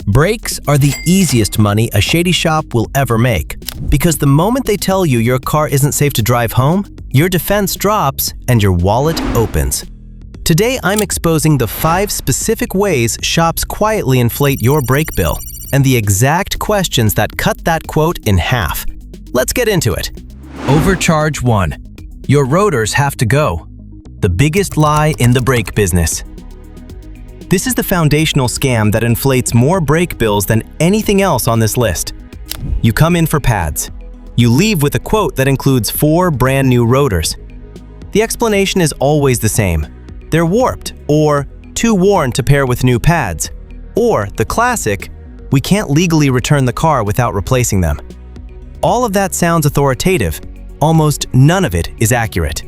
Brakes are the easiest money a shady shop will ever make, because the moment they tell you your car isn't safe to drive home, your defense drops and your wallet opens. Today, I'm exposing the 5 specific ways shops quietly inflate your brake bill and the exact questions that cut that quote in half. Let's get into it. Overcharge 1. Your rotors have to go. The biggest lie in the brake business. This is the foundational scam that inflates more brake bills than anything else on this list. You come in for pads. You leave with a quote that includes 4 brand new rotors. The explanation is always the same. They're warped, or too worn to pair with new pads, or the classic, we can't legally return the car without replacing them. All of that sounds authoritative. Almost none of it is accurate.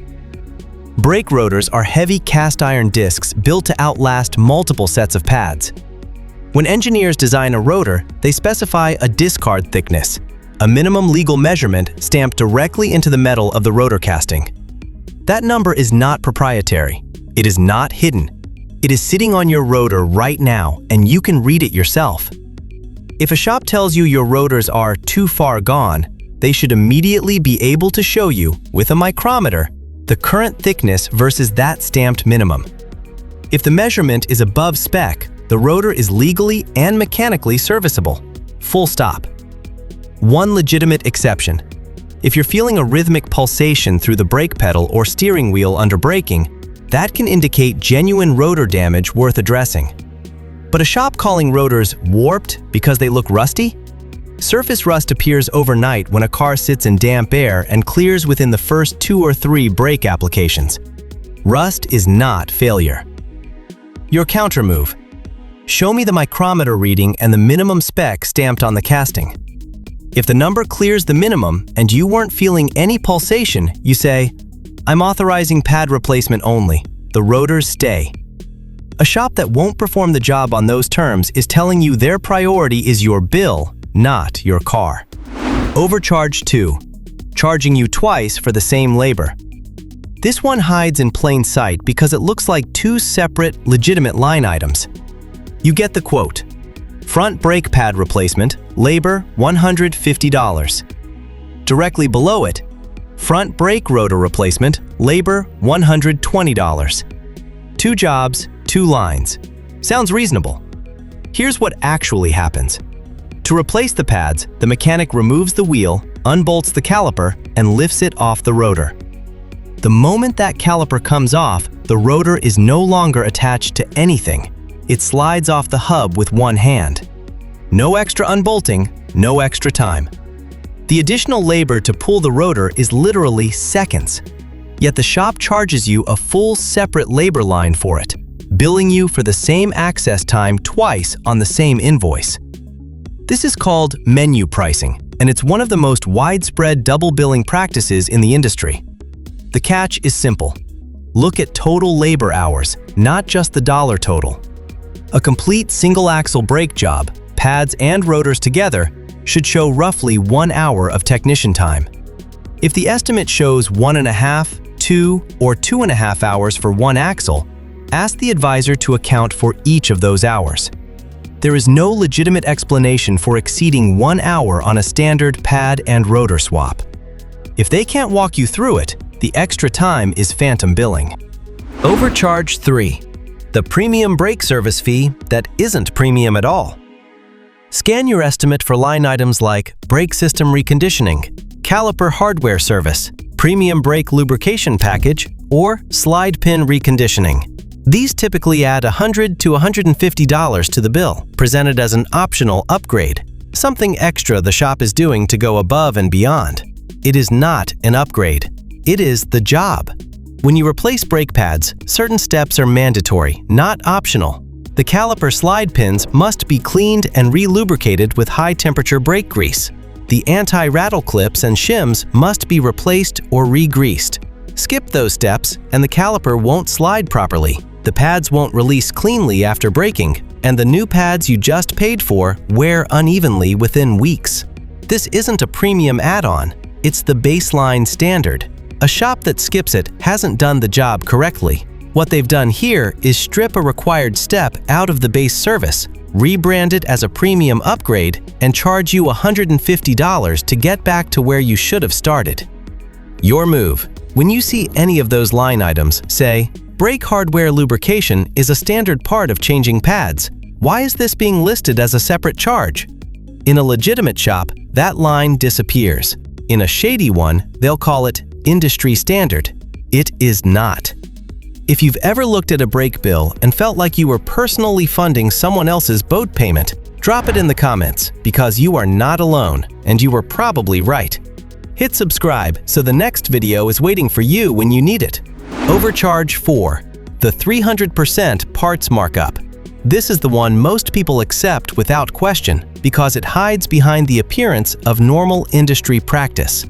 Brake rotors are heavy cast iron discs built to outlast multiple sets of pads. When engineers design a rotor, they specify a discard thickness, a minimum legal measurement stamped directly into the metal of the rotor casting. That number is not proprietary. It is not hidden. It is sitting on your rotor right now, and you can read it yourself. If a shop tells you your rotors are too far gone, they should immediately be able to show you, with a micrometer, the current thickness versus that stamped minimum. If the measurement is above spec, the rotor is legally and mechanically serviceable. Full stop. One legitimate exception. If you're feeling a rhythmic pulsation through the brake pedal or steering wheel under braking, that can indicate genuine rotor damage worth addressing. But a shop calling rotors warped because they look rusty? Surface rust appears overnight when a car sits in damp air and clears within the first 2 or 3 brake applications. Rust is not failure. Your counter move. Show me the micrometer reading and the minimum spec stamped on the casting. If the number clears the minimum and you weren't feeling any pulsation, you say, I'm authorizing pad replacement only. The rotors stay. A shop that won't perform the job on those terms is telling you their priority is your bill, not your car. Overcharge 2. Charging you twice for the same labor. This one hides in plain sight because it looks like 2 separate, legitimate line items. You get the quote. Front brake pad replacement, labor $150. Directly below it, front brake rotor replacement, labor $120. 2 jobs, 2 lines. Sounds reasonable. Here's what actually happens. To replace the pads, the mechanic removes the wheel, unbolts the caliper, and lifts it off the rotor. The moment that caliper comes off, the rotor is no longer attached to anything. It slides off the hub with one hand. No extra unbolting, no extra time. The additional labor to pull the rotor is literally seconds. Yet the shop charges you a full separate labor line for it, billing you for the same access time twice on the same invoice. This is called menu pricing, and it's one of the most widespread double billing practices in the industry. The catch is simple. Look at total labor hours, not just the dollar total. A complete single-axle brake job, pads and rotors together, should show roughly 1 hour of technician time. If the estimate shows 1.5, 2, or 2.5 hours for one axle, ask the advisor to account for each of those hours. There is no legitimate explanation for exceeding 1 hour on a standard pad and rotor swap. If they can't walk you through it, the extra time is phantom billing. Overcharge 3. The premium brake service fee that isn't premium at all. Scan your estimate for line items like brake system reconditioning, caliper hardware service, premium brake lubrication package, or slide pin reconditioning. These typically add $100 to $150 to the bill, presented as an optional upgrade, something extra the shop is doing to go above and beyond. It is not an upgrade. It is the job. When you replace brake pads, certain steps are mandatory, not optional. The caliper slide pins must be cleaned and re-lubricated with high-temperature brake grease. The anti-rattle clips and shims must be replaced or re-greased. Skip those steps and the caliper won't slide properly. The pads won't release cleanly after braking, and the new pads you just paid for wear unevenly within weeks. This isn't a premium add-on, it's the baseline standard. A shop that skips it hasn't done the job correctly. What they've done here is strip a required step out of the base service, rebrand it as a premium upgrade, and charge you $150 to get back to where you should have started. Your move. When you see any of those line items, say, "Brake hardware lubrication is a standard part of changing pads. Why is this being listed as a separate charge?" In a legitimate shop, that line disappears. In a shady one, they'll call it industry standard. It is not. If you've ever looked at a brake bill and felt like you were personally funding someone else's boat payment, drop it in the comments, because you are not alone, and you were probably right. Hit subscribe so the next video is waiting for you when you need it. Overcharge 4. The 300% parts markup. This is the one most people accept without question because it hides behind the appearance of normal industry practice.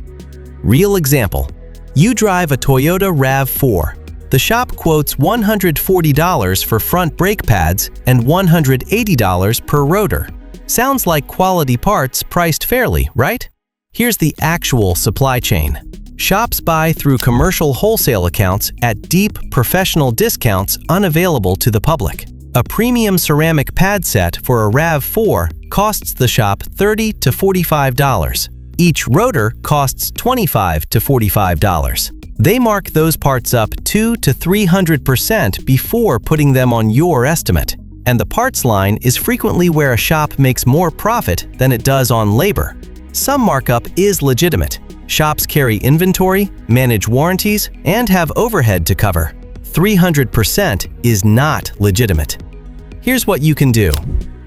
Real example. You drive a Toyota RAV4. The shop quotes $140 for front brake pads and $180 per rotor. Sounds like quality parts priced fairly, right? Here's the actual supply chain. Shops buy through commercial wholesale accounts at deep professional discounts unavailable to the public. A premium ceramic pad set for a RAV4 costs the shop $30 to $45. Each rotor costs $25 to $45. They mark those parts up 200 to 300% before putting them on your estimate. And the parts line is frequently where a shop makes more profit than it does on labor. Some markup is legitimate. Shops carry inventory, manage warranties, and have overhead to cover. 300% is not legitimate. Here's what you can do.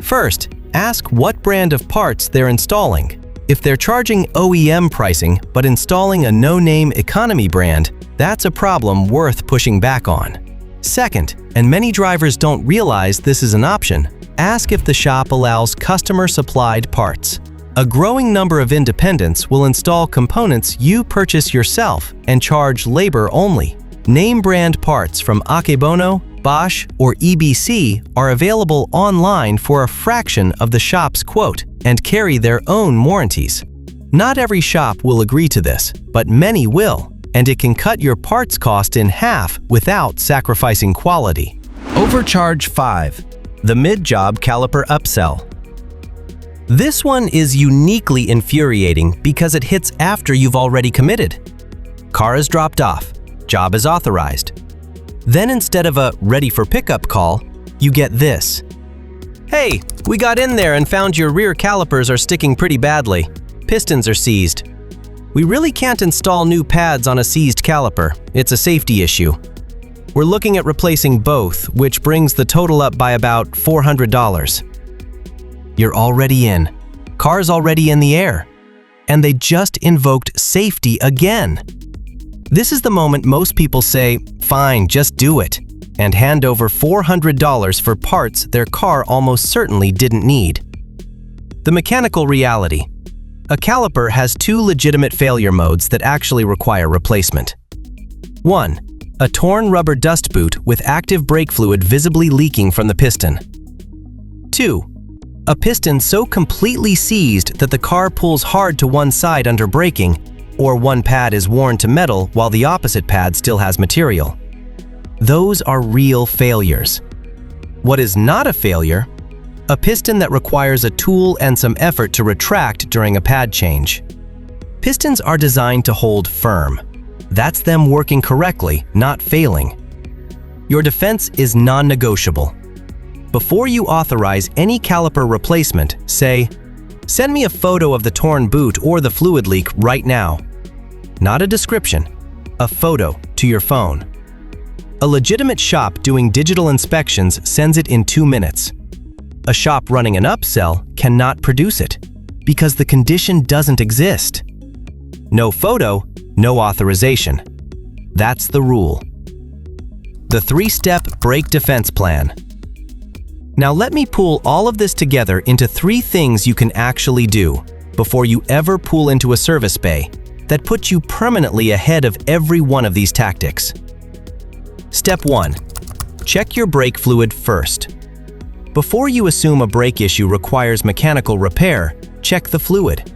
First, ask what brand of parts they're installing. If they're charging OEM pricing but installing a no-name economy brand, that's a problem worth pushing back on. Second, and many drivers don't realize this is an option, ask if the shop allows customer-supplied parts. A growing number of independents will install components you purchase yourself and charge labor only. Name brand parts from Akebono, Bosch, or EBC are available online for a fraction of the shop's quote and carry their own warranties. Not every shop will agree to this, but many will, and it can cut your parts cost in half without sacrificing quality. Overcharge 5. The mid-job caliper upsell. This one is uniquely infuriating because it hits after you've already committed. Car is dropped off, job is authorized. Then instead of a ready for pickup call, you get this. "Hey, we got in there and found your rear calipers are sticking pretty badly. Pistons are seized. We really can't install new pads on a seized caliper. It's a safety issue. We're looking at replacing both, which brings the total up by about $400. You're already in. Car's already in the air. And they just invoked safety again. This is the moment most people say, "Fine, just do it," and hand over $400 for parts their car almost certainly didn't need. The mechanical reality. A caliper has 2 legitimate failure modes that actually require replacement. 1. A torn rubber dust boot with active brake fluid visibly leaking from the piston. 2. A piston so completely seized that the car pulls hard to one side under braking, or one pad is worn to metal while the opposite pad still has material. Those are real failures. What is not a failure? A piston that requires a tool and some effort to retract during a pad change. Pistons are designed to hold firm. That's them working correctly, not failing. Your defense is non-negotiable. Before you authorize any caliper replacement, say, "Send me a photo of the torn boot or the fluid leak right now." Not a description, a photo to your phone. A legitimate shop doing digital inspections sends it in 2 minutes. A shop running an upsell cannot produce it because the condition doesn't exist. No photo, no authorization. That's the rule. The 3-step brake defense plan. Now let me pull all of this together into 3 things you can actually do before you ever pull into a service bay that puts you permanently ahead of every one of these tactics. Step 1. Check your brake fluid first. Before you assume a brake issue requires mechanical repair, check the fluid.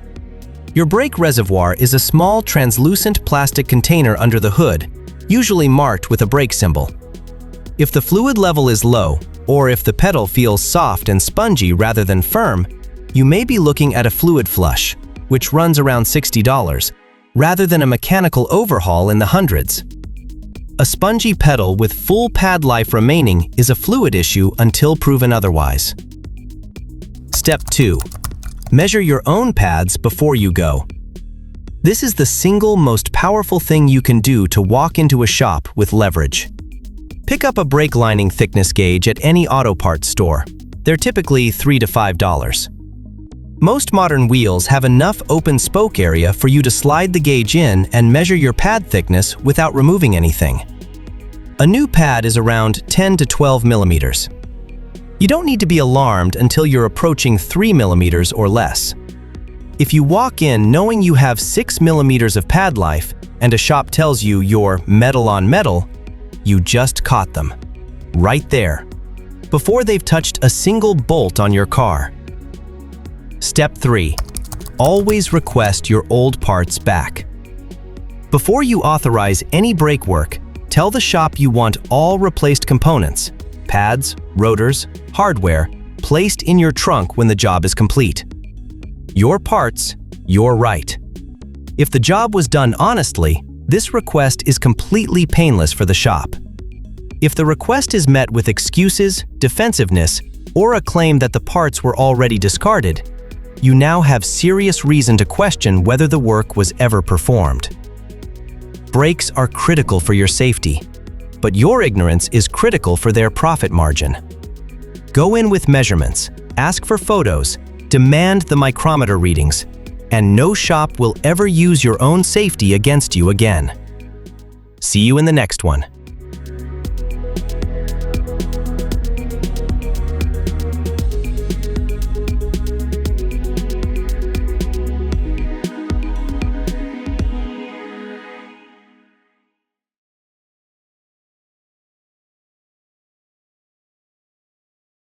Your brake reservoir is a small translucent plastic container under the hood, usually marked with a brake symbol. If the fluid level is low, or if the pedal feels soft and spongy rather than firm, you may be looking at a fluid flush, which runs around $60, rather than a mechanical overhaul in the hundreds. A spongy pedal with full pad life remaining is a fluid issue until proven otherwise. Step 2. Measure your own pads before you go. This is the single most powerful thing you can do to walk into a shop with leverage. Pick up a brake lining thickness gauge at any auto parts store. They're typically $3 to $5. Most modern wheels have enough open spoke area for you to slide the gauge in and measure your pad thickness without removing anything. A new pad is around 10 to 12 millimeters. You don't need to be alarmed until you're approaching 3 millimeters or less. If you walk in knowing you have 6 millimeters of pad life and a shop tells you you're metal on metal, you just caught them. Right there. Before they've touched a single bolt on your car. Step 3. Always request your old parts back. Before you authorize any brake work, tell the shop you want all replaced components, pads, rotors, hardware, placed in your trunk when the job is complete. Your parts, your right. If the job was done honestly, this request is completely painless for the shop. If the request is met with excuses, defensiveness, or a claim that the parts were already discarded, you now have serious reason to question whether the work was ever performed. Brakes are critical for your safety, but your ignorance is critical for their profit margin. Go in with measurements, ask for photos, demand the micrometer readings, and no shop will ever use your own safety against you again. See you in the next one.